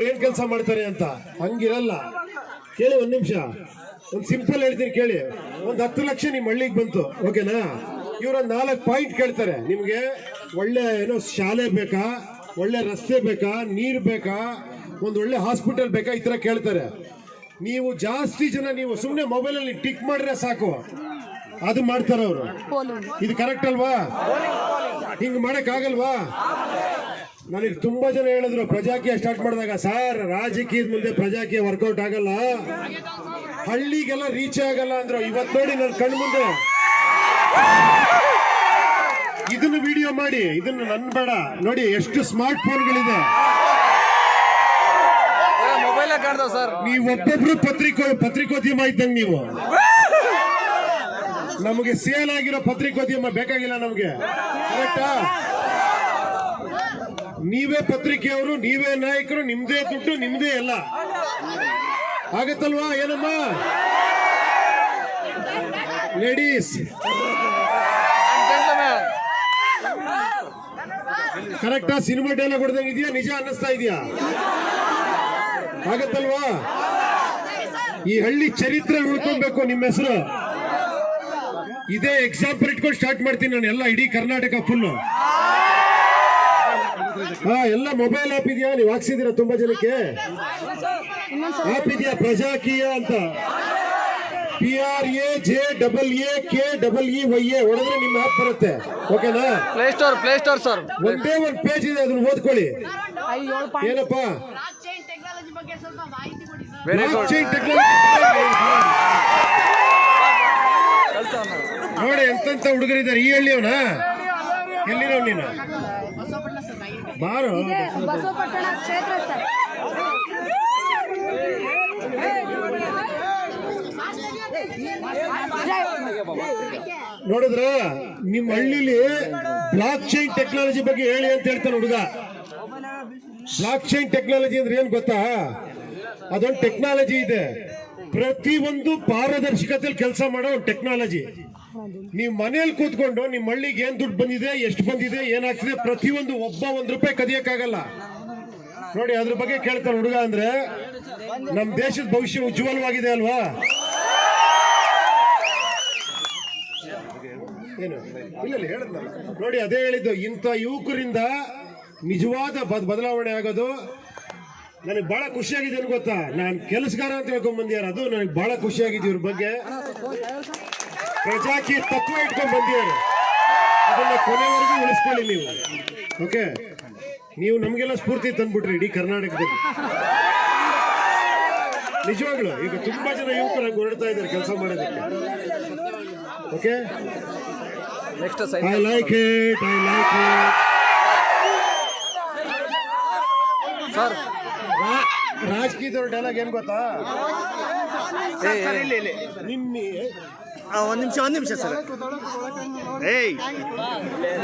ಏನ್ ಕೆಲಸ ಮಾಡ್ತಾರೆ ಅಂತ ಹಂಗಿರಲ್ಲ. ಕೇಳಿ ಒಂದ್ ನಿಮಿಷ, ಒಂದ್ ಸಿಂಪಲ್ ಹೇಳ್ತೀನಿ ಕೇಳಿ. ಒಂದ್ 10 ಲಕ್ಷ ನಿಮ್ ಹಳ್ಳಿಗೆ ಬಂತು, ಓಕೆನಾ? ಇವ್ರೊಂದ್ 4 ಪಾಯಿಂಟ್ ಕೇಳ್ತಾರೆ. ನಿಮ್ಗೆ ಒಳ್ಳೆ ಏನೋ ಶಾಲೆ ಬೇಕಾ, ಒಳ್ಳೆ ರಸ್ತೆ ಬೇಕಾ, ನೀರ್ ಬೇಕಾ, ಒಂದ್ ಒಳ್ಳೆ ಹಾಸ್ಪಿಟಲ್ ಬೇಕಾ, ಈ ತರ ಕೇಳ್ತಾರೆ. ನೀವು ಜಾಸ್ತಿ ಜನ ನೀವು ಸುಮ್ನೆ ಮೊಬೈಲ್ ಅಲ್ಲಿ ಟಿಕ್ ಮಾಡ್ರೆ ಸಾಕು, ಅದು ಮಾಡ್ತಾರ ಅವರು. ಇದು ಕರೆಕ್ಟ್ ಅಲ್ವಾ? ಹಿಂಗ್ ಮಾಡಕ್ ಆಗಲ್ವಾ? ನನಗೆ ತುಂಬಾ ಜನ ಹೇಳಿದ್ರು ಪ್ರಜಾಕೀಯ ಸ್ಟಾರ್ಟ್ ಮಾಡಿದಾಗ, ಸರ್ ರಾಜಕೀಯದ ಮುಂದೆ ಪ್ರಜಾಕೀಯ ವರ್ಕೌಟ್ ಆಗಲ್ಲ, ಹಳ್ಳಿಗೆಲ್ಲ ರೀಚ್ ಆಗಲ್ಲ ಅಂದ್ರು. ಇವತ್ತು ನೋಡಿ ನನ್ನ ಕಣ್ಣು ಮುಂದೆ ಇದನ್ನು ವಿಡಿಯೋ ಮಾಡಿ, ಇದನ್ನು ನನ್ ಬೇಡ ನೋಡಿ, ಎಷ್ಟು ಸ್ಮಾರ್ಟ್ ಫೋನ್ಗಳಿದೆ. ನೀವು ಒಬ್ಬೊಬ್ರು ಪತ್ರಿಕೋದ್ಯಮ ಇದ್ದಂಗೆ ನೀವು. ನಮಗೆ ಸೇಲ್ ಆಗಿರೋ ಪತ್ರಿಕೋದ್ಯಮ ಬೇಕಾಗಿಲ್ಲ ನಮ್ಗೆ, ಕರೆಕ್ಟಾ? ನೀವೇ ಪತ್ರಿಕೆಯವರು, ನೀವೇ ನಾಯಕರು, ನಿಮ್ದೇ ದುಡ್ಡು, ನಿಮ್ದೇ ಎಲ್ಲ ಆಗತ್ತಲ್ವಾ? ಏನಮ್ಮ ಲೇಡೀಸ್, ಕರೆಕ್ಟಾ? ಸಿನಿಮಾ ಡೈಲಾಗ್ ಹೊಡೆದಂಗೆ ಇದೆಯಾ? ನಿಜ ಅನ್ನಿಸ್ತಾ ಇದೆಯಾ? ಆಗತ್ತಲ್ವಾ? ಈ ಹಳ್ಳಿ ಚರಿತ್ರೆ ಉಳ್ಕೊಬೇಕು. ನಿಮ್ಮ ಹೆಸರು ಇದೇ ಎಕ್ಸಾಂಪಲ್ ಇಟ್ಕೊಂಡು ಸ್ಟಾರ್ಟ್ ಮಾಡ್ತೀನಿ ನಾನು. ಎಲ್ಲ ಇಡೀ ಕರ್ನಾಟಕ ಫುಲ್ ಎಲ್ಲ ಮೊಬೈಲ್ ಆಪ್ ಇದೆಯಾ? ನೀವು ಹಾಕ್ಸಿದೀರಾ ತುಂಬಾ ಜನಕ್ಕೆ? ಆಪ್ ಇದೆಯಾ ಪ್ರಜಾಕೀಯ ಅಂತ? PRAJAAKEEYA ಹೊಡೆದ್ರೆ ನಿಮ್ಮ ಆಪ್ ಬರುತ್ತೆ, ಓಕೆನಾ? Play store sir. ಒಂದೇ ಒಂದು ಪೇಜ್ ಇದೆ, ಅದನ್ನ ಓದ್ಕೊಳ್ಳಿ. ಏನಪ್ಪಾ? ನೋಡಿ ಎಂತ ಹುಡುಗರಿದ್ದಾರೆ ಈ ಹಳ್ಳಿಯವನ. ಎಲ್ಲಿರೋ ನೀನು? ಬಾರೋ. ಬಸವಪಟ್ಟಣ ಕ್ಷೇತ್ರ ಸರ್. ನೋಡಿದ್ರ ನಿಮ್ ಹಳ್ಳಿಲಿ ಬ್ಲಾಕ್ ಚೈನ್ ಟೆಕ್ನಾಲಜಿ ಬಗ್ಗೆ ಹೇಳಿ ಅಂತ ಹೇಳ್ತಾನೆ ಹುಡುಗ. ಬ್ಲಾಕ್ ಚೈನ್ ಟೆಕ್ನಾಲಜಿ ಅಂದ್ರೆ ಏನ್ ಗೊತ್ತಾ? ಅದೊಂದು ಟೆಕ್ನಾಲಜಿ ಇದೆ, ಪ್ರತಿಯೊಂದು ಪಾರದರ್ಶಕತೆಯಲ್ಲಿ ಕೆಲಸ ಮಾಡೋ ಒಂದು ಟೆಕ್ನಾಲಜಿ. ನೀವು ಮನೇಲಿ ಕೂತ್ಕೊಂಡು ನಿಮ್ಮ ಹಳ್ಳಿಗೆ ಏನ್ ದುಡ್ಡು ಬಂದಿದೆ, ಎಷ್ಟು ಬಂದಿದೆ, ಏನಾಗ್ತಿದೆ, ಪ್ರತಿಯೊಂದು ಒಬ್ಬ ₹1 ಕದಿಯಕ್ಕಾಗಲ್ಲ ನೋಡಿ. ಅದ್ರ ಬಗ್ಗೆ ಕೇಳ್ತಾನೆ ಹುಡುಗ. ಅಂದ್ರೆ ನಮ್ ದೇಶದ ಭವಿಷ್ಯ ಉಜ್ವಲವಾಗಿದೆ ಅಲ್ವಾ? ಏನು ಇಲ್ಲ ಹೇಳಿದ್ನಲ್ಲ ನೋಡಿ, ಅದೇ ಹೇಳಿದ್ದು. ಇಂಥ ಯುವಕರಿಂದ ನಿಜವಾದ ಬದಲಾವಣೆ ಆಗೋದು ನನಗೆ ಬಹಳ ಖುಷಿಯಾಗಿದೆ. ಏನು ಗೊತ್ತಾ? ನಾನು ಕೆಲಸಗಾರ ಅಂತ ಹೇಳ್ಕೊಂಡ್ ಬಂದಿಯಾರ, ಅದು ನನಗೆ ಬಹಳ ಖುಷಿಯಾಗಿದೆ. ಇವ್ರ ಬಗ್ಗೆ ಪ್ರಜಾಕೀಯ ತತ್ವ ಇಟ್ಕೊಂಡ್ ಬಂದಿದ್ದಾರೆ, ಅದನ್ನ ಕೊನೆವರೆಗೂ ಉಳಿಸ್ಕೊಳ್ಳಿ ನೀವು, ಓಕೆ? ನೀವು ನಮ್ಗೆಲ್ಲ ಸ್ಫೂರ್ತಿ ತಂದ್ಬಿಟ್ರಿ ಇಡೀ ಕರ್ನಾಟಕದಲ್ಲಿ, ನಿಜವಾಗ್ಲು. ಈಗ ತುಂಬಾ ಜನ ಯುವಕರು ಹಂಗೆ ಹೊರಡ್ತಾ ಇದ್ದಾರೆ ಕೆಲಸ ಮಾಡೋದಕ್ಕೆ, okay? I like it. Sir ರಾಜಕೀಯದವ್ರ ಡೈಲಾಗ್ ಏನ್ ಗೊತ್ತಾ? ನಿನ್ನೆ ಒಂದ್ ನಿಮಿಷ ಸರ್. ಏಯ್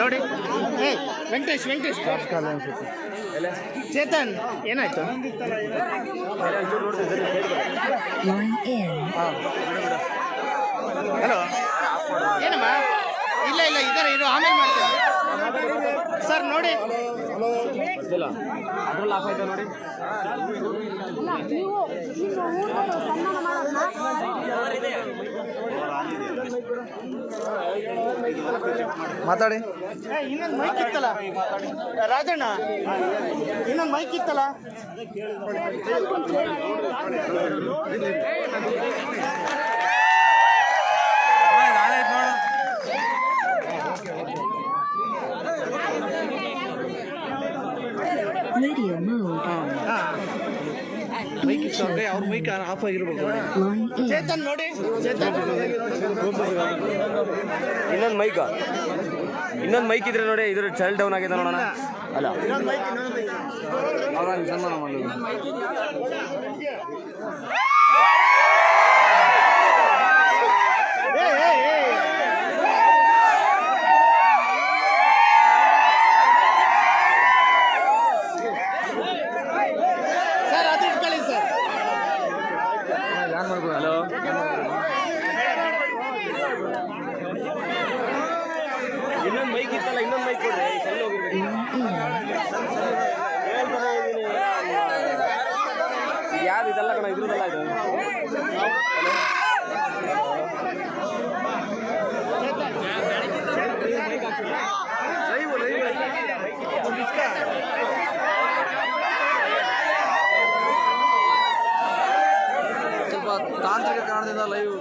ನೋಡಿ, ವೆಂಕಟೇಶ್ ಚೇತನ್ ಏನಾಯ್ತು? ಹಲೋ, ಏನಮ್ಮ? ಇಲ್ಲ ಇದಾರೆ, ಇರು, ಆಮೇಲೆ ಮಾಡ್ತೀನಿ ಸರ್. ನೋಡಿ ಅದ್ರಲ್ಲಿ ಆಫ್ ಆಯ್ತಾ ನೋಡಿ. ಮಾತಾಡಿ. ಇನ್ನೊಂದು ಮೈಕ್ ಇತ್ತಲ್ಲ ರಾಜಣ್ಣ, ಇನ್ನೊಂದು ಮೈಕ್ ಇತ್ತಲ್ಲ. Radio mode. ಮೈಕ್ ಇತ್ತು, ಅವ್ರ ಮೈಕ್ ಆಫ್ ಆಗಿರ್ಬೇಕು. ಚೇತನ್ ನೋಡಿ, ಇನ್ನೊಂದು ಮೈಕ್ ಇದ್ರೆ ನೋಡಿ, ಇದ್ರ ಚೈಲ್ಡ್ ಡೌನ್ ಆಗಿದೆ ನೋಡೋಣ. ಅಲ್ಲ ಸನ್ಮಾನ ಮಾಡೋದು. ಸರ್ ಅದು ಇಟ್ಕೊಳ್ಳಿ ಸರ್. ಹಲೋ, ಇನ್ನೊಂದು ಮೈಕ್ ಇತ್ತಲ್ಲ, ಇನ್ನೊಂದು ಮೈಕ್ ಕೊಡ್ರಿ. ಸಣ್ಣ ಹೋಗಿರ್ಬೇಕು. ಯಾವ್ದು ಇದೆಲ್ಲ ಕಣ ಇದ್ರದಲ್ಲ ಇದು ಸ್ವಲ್ಪ ತಾಂತ್ರಿಕ ಕಾರಣದಿಂದ ಲೈವ್